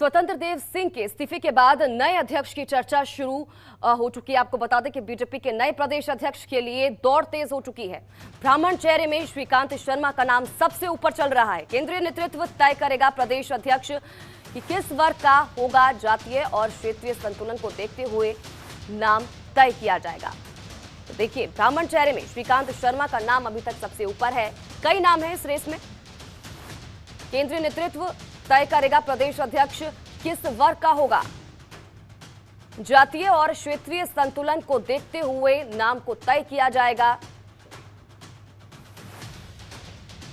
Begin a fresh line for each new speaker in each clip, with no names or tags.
स्वतंत्र देव सिंह के इस्तीफे के बाद नए अध्यक्ष की चर्चा शुरू हो चुकी है। आपको बता दें कि बीजेपी के नए प्रदेश अध्यक्ष के लिए दौड़ तेज हो चुकी है। ब्राह्मण चेहरे में श्रीकांत शर्मा का नाम सबसे ऊपर चल रहा है। केंद्रीय नेतृत्व तय करेगा प्रदेश अध्यक्ष कि किस वर्ग का होगा। जातीय और क्षेत्रीय संतुलन को देखते हुए नाम तय किया जाएगा। तो देखिए, ब्राह्मण चेहरे में श्रीकांत शर्मा का नाम अभी तक सबसे ऊपर है। कई नाम है इस रेस में। केंद्रीय नेतृत्व तय करेगा प्रदेश अध्यक्ष किस वर्ग का होगा। जातीय और क्षेत्रीय संतुलन को देखते हुए नाम को तय किया जाएगा।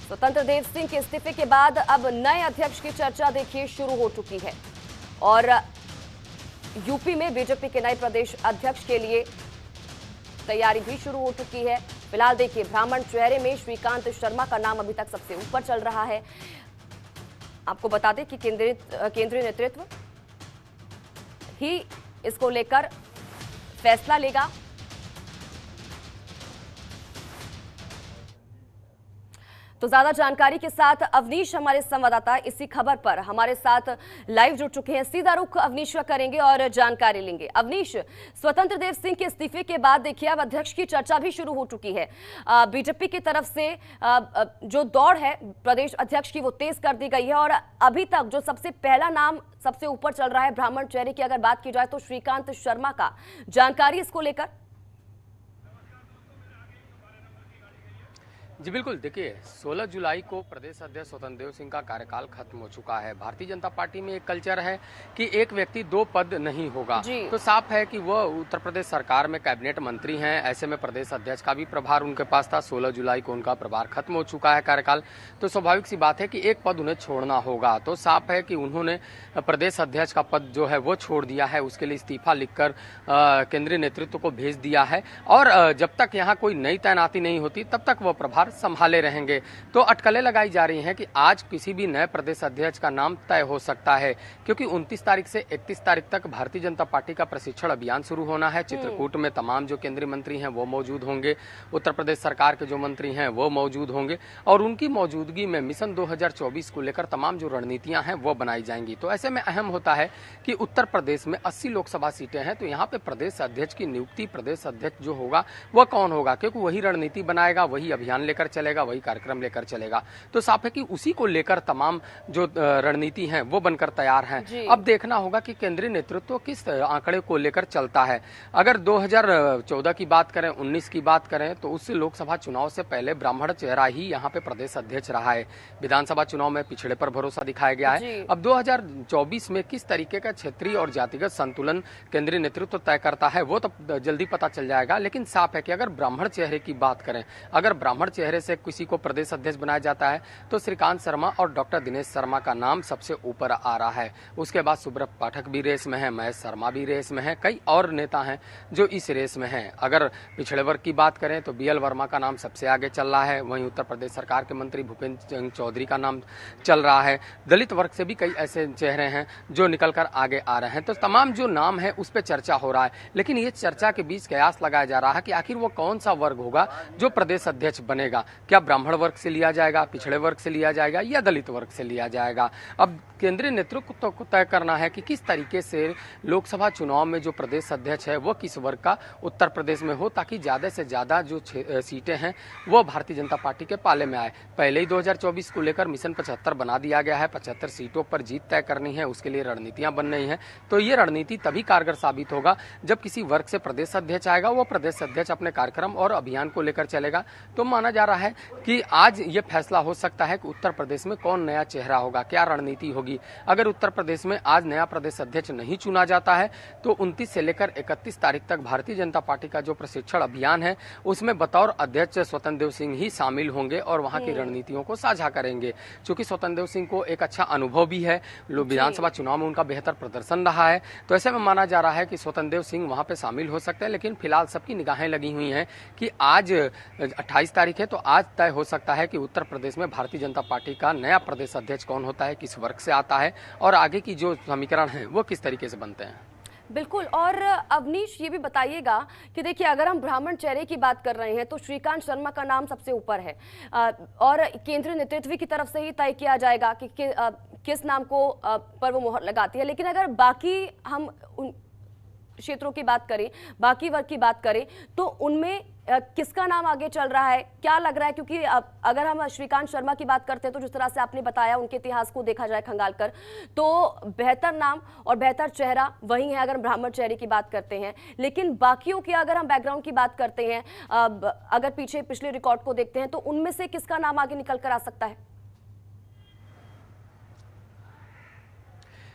स्वतंत्र देव सिंह के इस्तीफे के बाद अब नए अध्यक्ष की चर्चा देखिए शुरू हो चुकी है और यूपी में बीजेपी के नए प्रदेश अध्यक्ष के लिए तैयारी भी शुरू हो चुकी है। फिलहाल देखिए, ब्राह्मण चेहरे में श्रीकांत शर्मा का नाम अभी तक सबसे ऊपर चल रहा है। आपको बता दें कि केंद्रीय नेतृत्व ही इसको लेकर फैसला लेगा। तो ज्यादा जानकारी के साथ अवनीश हमारे संवाददाता इसी खबर पर हमारे साथ लाइव जुड़ चुके हैं। सीधा रुख अवनीश का करेंगे और जानकारी लेंगे। अवनीश, स्वतंत्र देव सिंह के इस्तीफे के बाद देखिए अब अध्यक्ष की चर्चा भी शुरू हो चुकी है। बीजेपी की तरफ से जो दौड़ है प्रदेश अध्यक्ष की वो तेज कर दी गई है और अभी तक जो सबसे पहला नाम सबसे ऊपर चल रहा है ब्राह्मण चेहरे की अगर बात की जाए तो श्रीकांत शर्मा का। जानकारी इसको लेकर।
जी बिल्कुल, देखिए 16 जुलाई को प्रदेश अध्यक्ष स्वतंत्र देव सिंह का कार्यकाल खत्म हो चुका है। भारतीय जनता पार्टी में एक कल्चर है कि एक व्यक्ति दो पद नहीं होगा, तो साफ है कि वह उत्तर प्रदेश सरकार में कैबिनेट मंत्री हैं। ऐसे में प्रदेश अध्यक्ष का भी प्रभार उनके पास था। 16 जुलाई को उनका प्रभार खत्म हो चुका है कार्यकाल, तो स्वाभाविक सी बात है कि एक पद उन्हें छोड़ना होगा। तो साफ है कि उन्होंने प्रदेश अध्यक्ष का पद जो है वो छोड़ दिया है। उसके लिए इस्तीफा लिखकर केंद्रीय नेतृत्व को भेज दिया है और जब तक यहाँ कोई नई तैनाती नहीं होती तब तक वह प्रभार संभाले रहेंगे। तो अटकलें लगाई जा रही हैं कि आज किसी भी नए प्रदेश अध्यक्ष का नाम तय हो सकता है, क्योंकि 29 तारीख से 31 तारीख तक भारतीय जनता पार्टी का प्रशिक्षण अभियान शुरू होना है। चित्रकूट में तमाम जो केंद्रीय मंत्री हैं वो मौजूद होंगे, उत्तर प्रदेश सरकार के जो मंत्री हैं वो मौजूद होंगे और उनकी मौजूदगी में मिशन 2024 को लेकर तमाम जो रणनीतियां हैं वो बनाई जाएंगी। तो ऐसे में अहम होता है कि उत्तर प्रदेश में 80 लोकसभा सीटें हैं, तो यहाँ पे प्रदेश अध्यक्ष की नियुक्ति प्रदेश अध्यक्ष जो होगा वह कौन होगा, क्योंकि वही रणनीति बनाएगा, वही अभियान लेकर चलेगा, वही कार्यक्रम लेकर चलेगा। तो साफ है कि उसी को लेकर तमाम जो रणनीति है वो बनकर तैयार है। अब देखना होगा कि केंद्रीय नेतृत्व किस आंकड़े को लेकर चलता है। अगर 2014 की बात करें, 19 की बात करें, तो उस लोकसभा चुनाव से पहले ब्राह्मण चेहरा ही यहाँ पे प्रदेश अध्यक्ष रहा है। विधानसभा चुनाव में पिछड़े पर भरोसा दिखाया गया है। अब 2024 में किस तरीके का क्षेत्रीय और जातिगत संतुलन केंद्रीय नेतृत्व तय करता है वो तो जल्दी पता चल जाएगा। लेकिन साफ है कि अगर ब्राह्मण चेहरे की बात करें, अगर ब्राह्मण चेहरे से किसी को प्रदेश अध्यक्ष बनाया जाता है तो श्रीकांत शर्मा और डॉक्टर दिनेश शर्मा का नाम सबसे ऊपर आ रहा है। उसके बाद सुब्रत पाठक भी रेस में है, महेश शर्मा भी रेस में है, कई और नेता हैं जो इस रेस में हैं। अगर पिछड़े वर्ग की बात करें तो बीएल वर्मा का नाम सबसे आगे चल रहा है। वहीं उत्तर प्रदेश सरकार के मंत्री भूपेंद्र चौधरी का नाम चल रहा है। दलित वर्ग से भी कई ऐसे चेहरे हैं जो निकल कर आगे आ रहे हैं। तो तमाम जो नाम है उस पर चर्चा हो रहा है, लेकिन ये चर्चा के बीच कयास लगाया जा रहा है कि आखिर वो कौन सा वर्ग होगा जो प्रदेश अध्यक्ष बनेगा। क्या ब्राह्मण वर्ग से लिया जाएगा, पिछड़े वर्ग से लिया जाएगा या दलित वर्ग से लिया जाएगा। अब केंद्रीय नेतृत्व को तय करना है कि किस तरीके से लोकसभा चुनाव में जो प्रदेश अध्यक्ष है वो किस वर्ग का उत्तर प्रदेश में हो, ताकि ज्यादा से ज्यादा जो सीटें हैं वो भारतीय जनता पार्टी के पाले में आए। पहले ही 2024 को लेकर मिशन 75 बना दिया गया है। 75 सीटों पर जीत तय करनी है, उसके लिए रणनीतियां बन रही हैं। तो ये रणनीति तभी कारगर साबित होगा जब किसी वर्ग से प्रदेश अध्यक्ष आएगा, वो प्रदेश अध्यक्ष अपने कार्यक्रम और अभियान को लेकर चलेगा। तो माना जा रहा है कि आज ये फैसला हो सकता है कि उत्तर प्रदेश में कौन नया चेहरा होगा, क्या रणनीति होगी। अगर उत्तर प्रदेश में आज नया प्रदेश अध्यक्ष नहीं चुना जाता है तो 29 से लेकर 31 तारीख तक भारतीय जनता पार्टी का जो प्रशिक्षण अभियान है उसमें बतौर अध्यक्ष स्वतंत्र देव सिंह ही शामिल होंगे और वहां की रणनीतियों को साझा करेंगे। चूंकि स्वतंत्र देव सिंह को एक अच्छा अनुभव भी है, विधानसभा चुनाव में उनका बेहतर प्रदर्शन रहा है, तो ऐसे में माना जा रहा है कि स्वतंत्र देव सिंह वहां पे शामिल हो सकते हैं। लेकिन फिलहाल सबकी निगाहें लगी हुई हैं कि आज 28 तारीख है, तो आज तय हो सकता है कि उत्तर प्रदेश में भारतीय जनता पार्टी का नया प्रदेश अध्यक्ष कौन होता है, किस वर्ग से आता है और आगे की जो समीकरण है वो किस तरीके से बनते हैं।
बिल्कुल। और अवनीश, ये भी बताइएगा कि देखिए, अगर हम ब्राह्मण चेहरे की बात कर रहे हैं तो श्रीकांत शर्मा का नाम सबसे ऊपर है और केंद्रीय नेतृत्व की तरफ से ही तय किया जाएगा कि किस नाम को पर वो मोहर लगाती है। लेकिन अगर बाकी हम उन क्षेत्रों की बात करें, बाकी वर्ग की बात करें, तो उनमें किसका नाम आगे चल रहा है, क्या लग रहा है? क्योंकि अगर हम श्रीकांत शर्मा की बात करते हैं तो जिस तरह से आपने बताया उनके इतिहास को देखा जाए खंगाल कर, तो बेहतर नाम और बेहतर चेहरा वही है अगर हम ब्राह्मण चेहरे की बात करते हैं। लेकिन बाकियों की अगर हम बैकग्राउंड की बात करते हैं, अगर पिछले रिकॉर्ड को देखते हैं, तो उनमें से किसका नाम आगे निकल कर आ सकता है?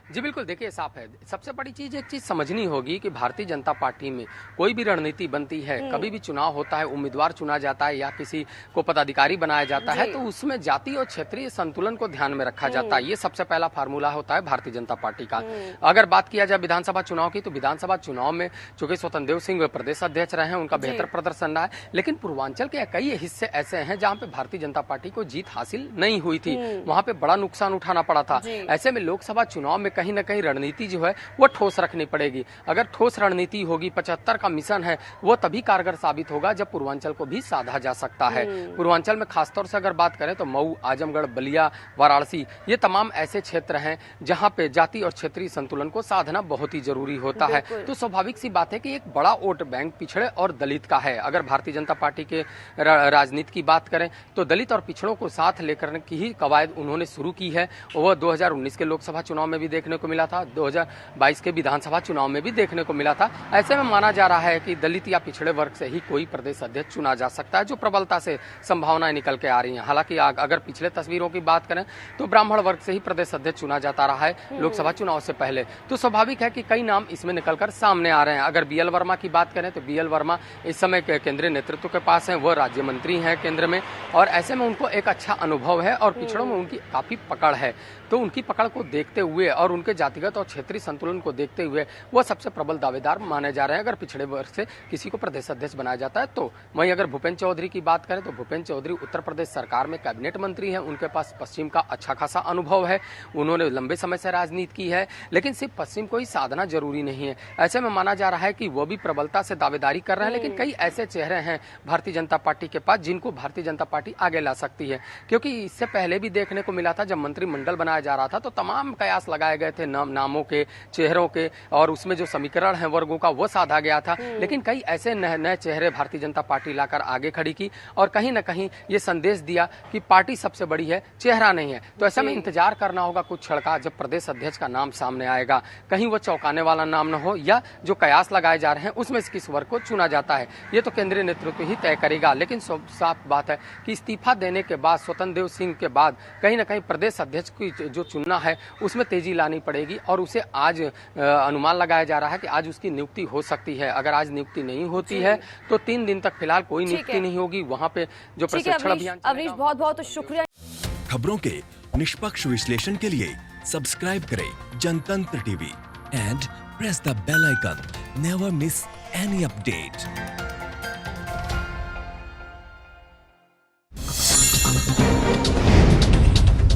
जी बिल्कुल, देखिए साफ है। सबसे बड़ी चीज, एक चीज समझनी होगी कि भारतीय जनता पार्टी में कोई भी रणनीति बनती है, कभी भी चुनाव होता है, उम्मीदवार चुना जाता है या किसी को पदाधिकारी बनाया जाता है, तो उसमें जाति और क्षेत्रीय संतुलन को ध्यान में रखा जाता है। ये सबसे पहला फार्मूला होता है भारतीय जनता पार्टी का। अगर बात किया जाए विधानसभा चुनाव की, तो विधानसभा चुनाव में चूंकि स्वतंत्र देव सिंह प्रदेश अध्यक्ष रहे हैं, उनका बेहतर प्रदर्शन रहा है, लेकिन पूर्वांचल के कई हिस्से ऐसे हैं जहाँ पे भारतीय जनता पार्टी को जीत हासिल नहीं हुई थी, वहां पे बड़ा नुकसान उठाना पड़ा था। ऐसे में लोकसभा चुनाव में कहीं ना कहीं रणनीति जो है वो ठोस रखनी पड़ेगी। अगर ठोस रणनीति होगी, 75 का मिशन है, वो तभी कारगर साबित होगा जब पूर्वांचल को भी साधा जा सकता है। पूर्वांचल में खासतौर से अगर बात करें तो मऊ, आजमगढ़, बलिया, वाराणसी, ये तमाम ऐसे क्षेत्र हैं जहां पे जाति और क्षेत्रीय संतुलन को साधना बहुत ही जरूरी होता है। तो स्वाभाविक सी बात है कि एक बड़ा वोट बैंक पिछड़े और दलित का है। अगर भारतीय जनता पार्टी के राजनीति की बात करें तो दलित और पिछड़ों को साथ लेकर की ही कवायद उन्होंने शुरू की है। वह 2019 के लोकसभा चुनाव में भी देखने को मिला था, 2022 के विधानसभा चुनाव में भी देखने को मिला था। ऐसे में माना जा रहा है कि दलित या पिछड़े वर्ग से ही कोई प्रदेश अध्यक्ष चुना जा सकता है, जो प्रबलता से संभावनाएं निकल के आ रही हैं। हालांकि अगर पिछले तस्वीरों की बात करें तो ब्राह्मण वर्ग से ही प्रदेश अध्यक्ष चुना जाता रहा है लोकसभा चुनाव से पहले। तो स्वाभाविक है कि कई नाम इसमें निकलकर सामने आ रहे हैं। अगर बीएल वर्मा की बात करें तो बीएल वर्मा इस समय के केंद्रीय नेतृत्व के पास हैं, वह राज्य मंत्री हैं केंद्र में, और ऐसे में उनको एक अच्छा अनुभव है और पिछड़ों में उनकी काफी पकड़ है। तो उनकी पकड़ को देखते हुए और उनके जातिगत और क्षेत्रीय संतुलन को देखते हुए वह सबसे प्रबल दावेदार माने जा रहे हैं अगर पिछड़े वर्ग से किसी को प्रदेश अध्यक्ष बनाया जाता है तो। वहीं अगर भूपेंद्र चौधरी की बात करें तो भूपेंद्र चौधरी उत्तर प्रदेश सरकार में कैबिनेट मंत्री हैं, उनके पास पश्चिम का अच्छा खासा अनुभव है, उन्होंने लंबे समय से राजनीति की है, लेकिन सिर्फ पश्चिम को ही साधना जरूरी नहीं है। ऐसे में माना जा रहा है कि वो भी प्रबलता से दावेदारी कर रहे हैं, लेकिन कई ऐसे चेहरे हैं भारतीय जनता पार्टी के पास जिनको भारतीय जनता पार्टी आगे ला सकती है। क्योंकि इससे पहले भी देखने को मिला था, जब मंत्रिमंडल बनाया जा रहा था तो तमाम कयास लगाए गए थे नामों के, चेहरों के, और उसमें जो समीकरण है वर्गों का वो साधा गया था। लेकिन कई ऐसे नए चेहरे भारतीय जनता पार्टी लाकर आगे खड़ी की और कहीं ना कहीं ये संदेश दिया कि पार्टी सबसे बड़ी है, चेहरा नहीं है। तो ऐसे में इंतजार करना होगा कुछ क्षण का, जब प्रदेश अध्यक्ष का नाम सामने आएगा, कहीं वो चौंकाने वाला नाम न हो या जो कयास लगाए जा रहे हैं उसमें से किस वर्ग को चुना जाता है, ये तो केंद्रीय नेतृत्व ही तय करेगा। लेकिन साफ बात है कि इस्तीफा देने के बाद, स्वतंत्र देव सिंह के बाद, कहीं ना कहीं प्रदेश अध्यक्ष की जो चुनना है उसमें तेजी लानी पड़ेगी और उसे आज अनुमान लगाया जा रहा है कि आज उसकी नियुक्ति हो सकती है। अगर आज नियुक्ति नहीं होती है तो 3 दिन तक फिलहाल कोई नियुक्ति नहीं होगी। वहां पे जो प्रशिक्षण अभियान,
अवनीश बहुत बहुत शुक्रिया।
खबरों के निष्पक्ष विश्लेषण के लिए सब्सक्राइब करें Jantantra TV and press the bell icon. Never miss any update.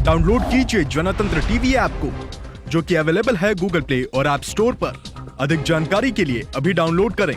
Download कीजिए जनतंत्र टीवी ऐप को, जो कि अवेलेबल है गूगल प्ले और ऐप स्टोर पर। अधिक जानकारी के लिए अभी डाउनलोड करें।